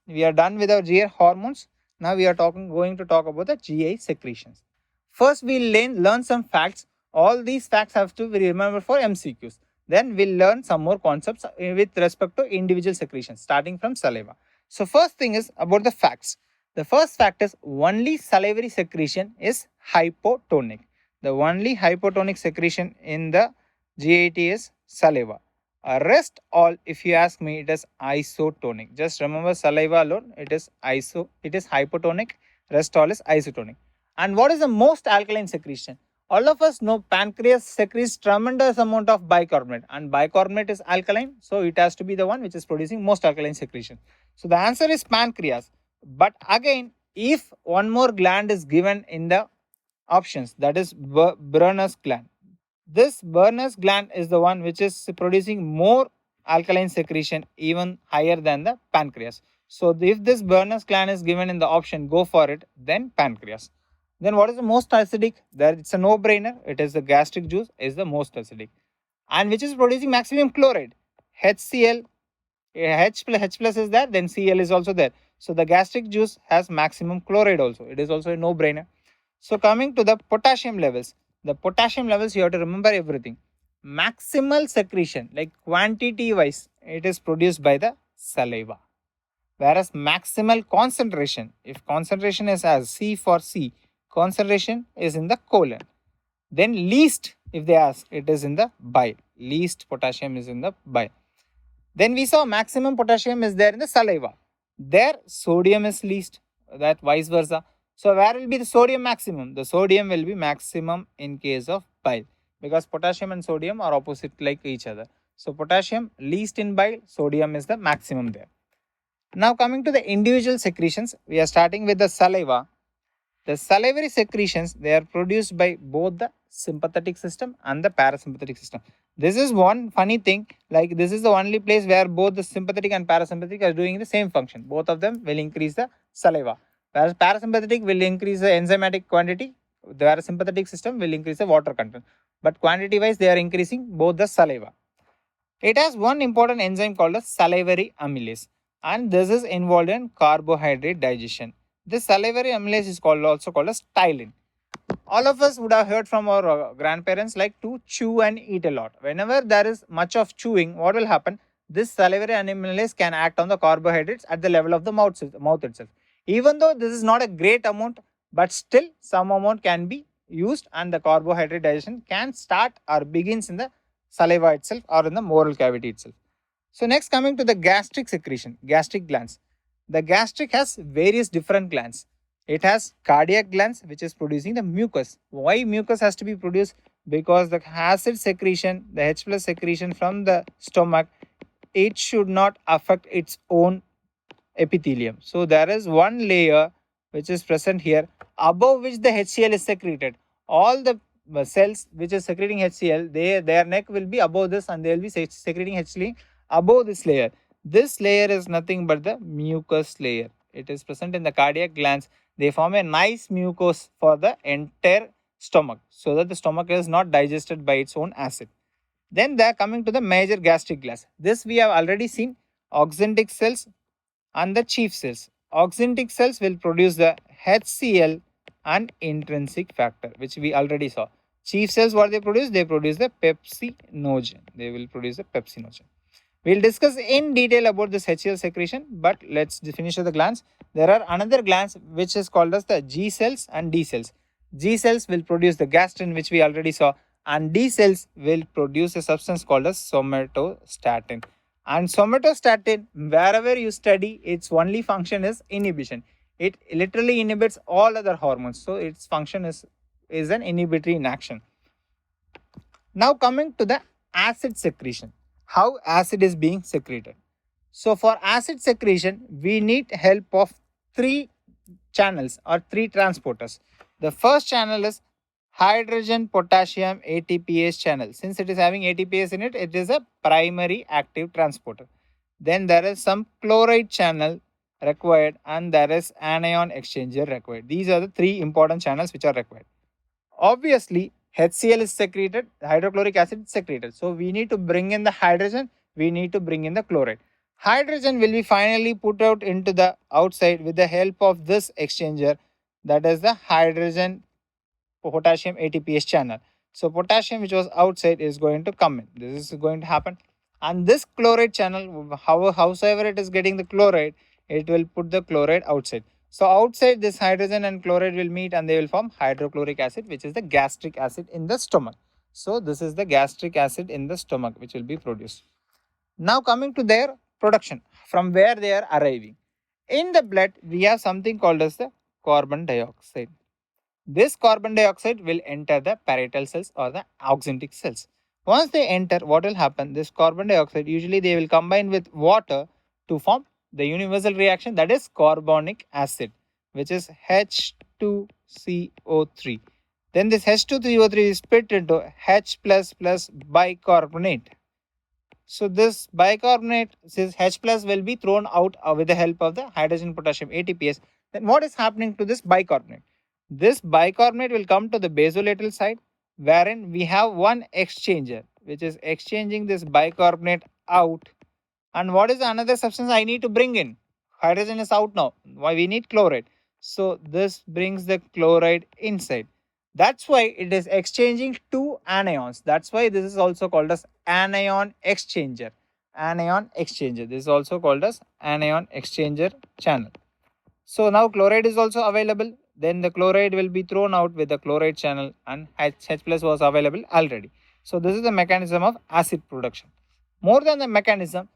We are done with our GI hormones. Now we are going to talk about the GI secretions. First, we'll learn some facts. All these facts have to be remembered for MCQs. Then we'll learn some more concepts with respect to individual secretions, starting from saliva. So first thing is about the facts. The first fact is only salivary secretion is hypotonic. The only hypotonic secretion in the GIT is saliva. Rest all, if you ask me, it is isotonic. Just remember saliva alone, it is hypotonic. Rest all is isotonic. And what is the most alkaline secretion? All of us know pancreas secretes tremendous amount of bicarbonate, and bicarbonate is alkaline, so it has to be the one which is producing most alkaline secretion. So the answer is pancreas. But again, if one more gland is given in the options, that is Brunner's gland. This Brunner's gland is the one which is producing more alkaline secretion, even higher than the pancreas. So if this Brunner's gland is given in the option, go for it, then pancreas. Then what is the most acidic? There it's a no-brainer. It is the gastric juice is the most acidic. And which is producing maximum chloride? HCl, H plus is there, then Cl is also there. So the gastric juice has maximum chloride also. It is also a no-brainer. So coming to the potassium levels. The potassium levels, you have to remember everything. Maximal secretion, like quantity wise, it is produced by the saliva. Whereas maximal concentration, if concentration is as C for C, concentration is in the colon. Then least, if they ask, it is in the bile. Least potassium is in the bile. Then we saw maximum potassium is there in the saliva. There sodium is least, that vice versa. So where will be the sodium maximum? The sodium will be maximum in case of bile, because potassium and sodium are opposite like each other. So potassium least in bile, sodium is the maximum there. Now coming to the individual secretions, we are starting with the saliva. The salivary secretions, they are produced by both the sympathetic system and the parasympathetic system. This is one funny thing, like this is the only place where both the sympathetic and parasympathetic are doing the same function. Both of them will increase the saliva. Whereas parasympathetic will increase the enzymatic quantity, the parasympathetic system will increase the water content. But quantity wise, they are increasing both the saliva. It has one important enzyme called the salivary amylase, and this is involved in carbohydrate digestion. This salivary amylase is also called as ptyalin. All of us would have heard from our grandparents like to chew and eat a lot. Whenever there is much of chewing, what will happen? This salivary amylase can act on the carbohydrates at the level of the mouth itself. Even though this is not a great amount, but still some amount can be used, and the carbohydrate digestion can start or begins in the saliva itself or in the oral cavity itself. So next, coming to the gastric secretion, gastric glands. The gastric has various different glands. It has cardiac glands which is producing the mucus. Why mucus has to be produced? Because the acid secretion, the H plus secretion from the stomach, it should not affect its own epithelium. So there is one layer which is present here, above which the HCl is secreted. All the cells which is secreting HCl, their neck will be above this, and they will be secreting HCl above this layer. This layer is nothing but the mucus layer. It is present in the cardiac glands. They form a nice mucus for the entire stomach, so that the stomach is not digested by its own acid. Then they are coming to the major gastric glands. This we have already seen, oxyntic cells and the chief cells. Oxyntic cells will produce the HCl and intrinsic factor, which we already saw. Chief cells, what they produce? They produce the pepsinogen. They will produce the pepsinogen. We'll discuss in detail about this HCl secretion, but let's finish with the glands. There are another glands which is called as the G cells and D cells. G cells will produce the gastrin, which we already saw, and D cells will produce a substance called as somatostatin. And somatostatin, wherever you study, its only function is inhibition. It literally inhibits all other hormones. So its function is an inhibitory in action. Now coming to the acid secretion. How acid is being secreted. So for acid secretion, we need help of three channels or three transporters. The first channel is hydrogen potassium ATPase channel. Since it is having ATPase in it, it is a primary active transporter. Then there is some chloride channel required, and there is anion exchanger required. These are the three important channels which are required. Obviously, HCl is secreted, hydrochloric acid is secreted. So we need to bring in the hydrogen, we need to bring in the chloride. Hydrogen will be finally put out into the outside with the help of this exchanger, that is the hydrogen potassium ATPase channel. So potassium which was outside is going to come in. This is going to happen. And this chloride channel, howsoever it is getting the chloride, it will put the chloride outside. So outside this hydrogen and chloride will meet and they will form hydrochloric acid, which is the gastric acid in the stomach. So this is the gastric acid in the stomach which will be produced. Now coming to their production, from where they are arriving. In the blood, we have something called as the carbon dioxide. This carbon dioxide will enter the parietal cells or the axontic cells. Once they enter, what will happen? This carbon dioxide, usually they will combine with water to form the universal reaction, that is carbonic acid, which is H2CO3. Then this H2CO3 is split into H plus bicarbonate. So this bicarbonate, this H plus will be thrown out with the help of the hydrogen potassium ATPase. Then what is happening to this bicarbonate? This bicarbonate will come to the basolateral side, wherein we have one exchanger which is exchanging this bicarbonate out. And what is another substance I need to bring in? Hydrogen is out now. Why we need chloride? So this brings the chloride inside. That's why it is exchanging two anions. That's why this is also called as anion exchanger. Anion exchanger. This is also called as anion exchanger channel. So now chloride is also available. Then the chloride will be thrown out with the chloride channel and H plus was available already. So this is the mechanism of acid production. More than the mechanism,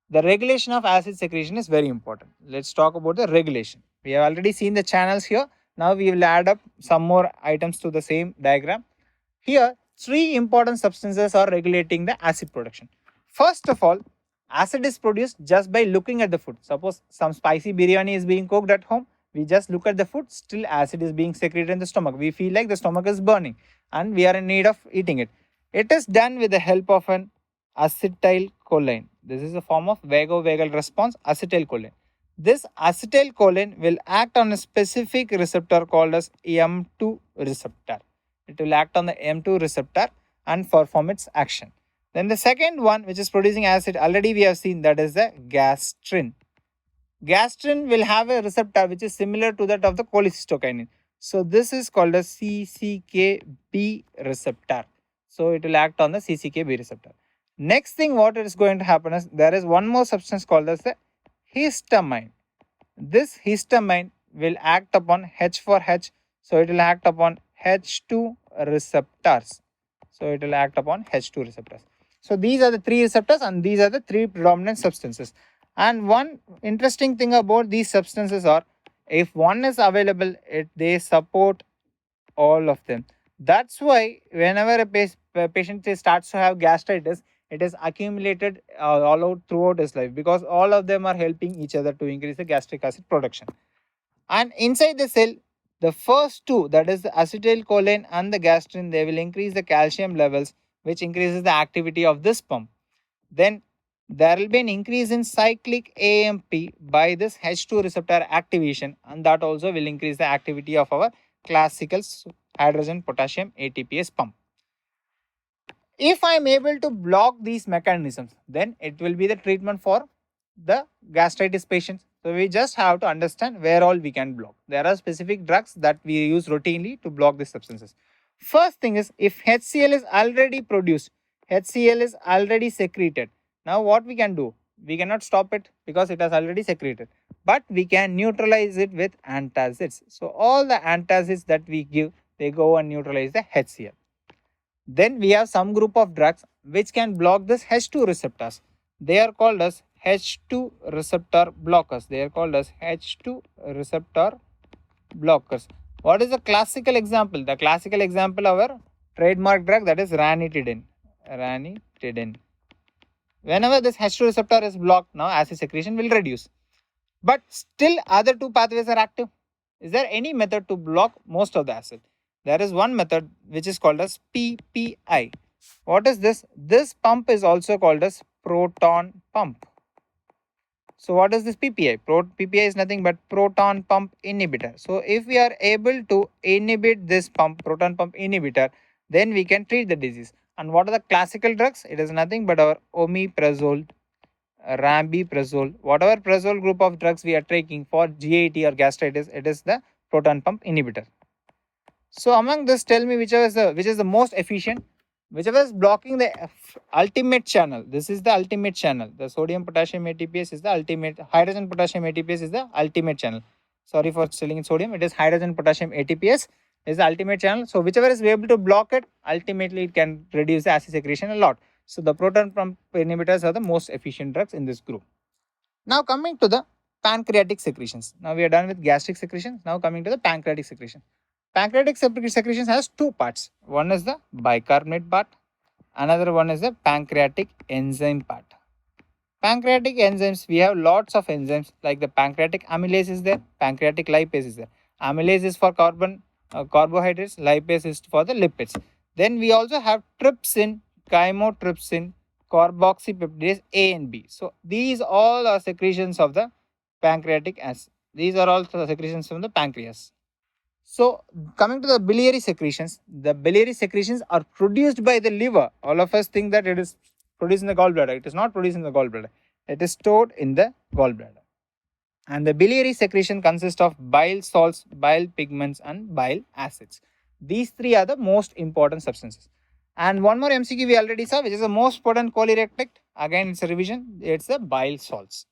the regulation of acid secretion is very important. Let's talk about the regulation. We have already seen the channels here. Now we will add up some more items to the same diagram. Here, three important substances are regulating the acid production. First of all, acid is produced just by looking at the food. Suppose some spicy biryani is being cooked at home. We just look at the food, still acid is being secreted in the stomach. We feel like the stomach is burning and we are in need of eating it. It is done with the help of an acetylcholine. This is a form of vagovagal response, acetylcholine. This acetylcholine will act on a specific receptor called as M2 receptor. It will act on the M2 receptor and perform its action. Then the second one which is producing acid, already we have seen, that is the gastrin. Gastrin will have a receptor which is similar to that of the cholecystokinin. So this is called a CCKB receptor. So it will act on the CCKB receptor. Next thing what is going to happen is there is one more substance called as the histamine. This histamine will act upon H for H. So it will act upon H2 receptors. So it will act upon H2 receptors. So these are the three receptors and these are the three predominant substances. And one interesting thing about these substances are, if one is available, they support all of them. That's why whenever a patient starts to have gastritis, it is accumulated all out throughout his life, because all of them are helping each other to increase the gastric acid production. And inside the cell, the first two, that is the acetylcholine and the gastrin, they will increase the calcium levels, which increases the activity of this pump. Then there will be an increase in cyclic AMP by this H2 receptor activation, and that also will increase the activity of our classical hydrogen potassium ATPase pump. If I am able to block these mechanisms, then it will be the treatment for the gastritis patients. So we just have to understand where all we can block. There are specific drugs that we use routinely to block these substances. First thing is, if HCl is already produced, HCl is already secreted. Now what we can do? We cannot stop it because it has already secreted. But we can neutralize it with antacids. So all the antacids that we give, they go and neutralize the HCl. Then we have some group of drugs which can block this H2 receptors. They are called as H2 receptor blockers. They are called as H2 receptor blockers. What is the classical example? The classical example of our trademark drug, that is ranitidine. Ranitidine. Whenever this H2 receptor is blocked, now acid secretion will reduce. But still other two pathways are active. Is there any method to block most of the acid? There is one method which is called as PPI. What is this? This pump is also called as proton pump. So what is this PPI? PPI is nothing but proton pump inhibitor. So if we are able to inhibit this pump, proton pump inhibitor, then we can treat the disease. And what are the classical drugs? It is nothing but our omeprazole. Rambiprazole. Whatever prazole group of drugs we are taking for GIT or gastritis, it is the proton pump inhibitor. So among this, tell me which is the most efficient, whichever is blocking the ultimate channel. This is the ultimate channel. The sodium potassium ATPase is the ultimate. Hydrogen potassium ATPase is the ultimate channel. Sorry for selling in sodium. It is hydrogen potassium ATPase is the ultimate channel. So whichever is able to block it, ultimately it can reduce the acid secretion a lot. So the proton pump inhibitors are the most efficient drugs in this group. Now coming to the pancreatic secretions. Now we are done with gastric secretions. Now coming to the pancreatic secretion. Pancreatic secretions has two parts. One is the bicarbonate part. Another one is the pancreatic enzyme part. Pancreatic enzymes, we have lots of enzymes like the pancreatic amylase is there, pancreatic lipase is there. Amylase is for carbohydrates, lipase is for the lipids. Then we also have trypsin, chymotrypsin, carboxypeptidase A and B. So these all are secretions of the pancreatic acid. These are all the secretions from the pancreas. So coming to the biliary secretions, the biliary secretions are produced by the liver. All of us think that it is produced in the gallbladder. It is not produced in the gallbladder. It is stored in the gallbladder. And the biliary secretion consists of bile salts, bile pigments and bile acids. These three are the most important substances. And one more MCQ we already saw, which is the most potent cholerectic. Again, it's a revision. It's the bile salts.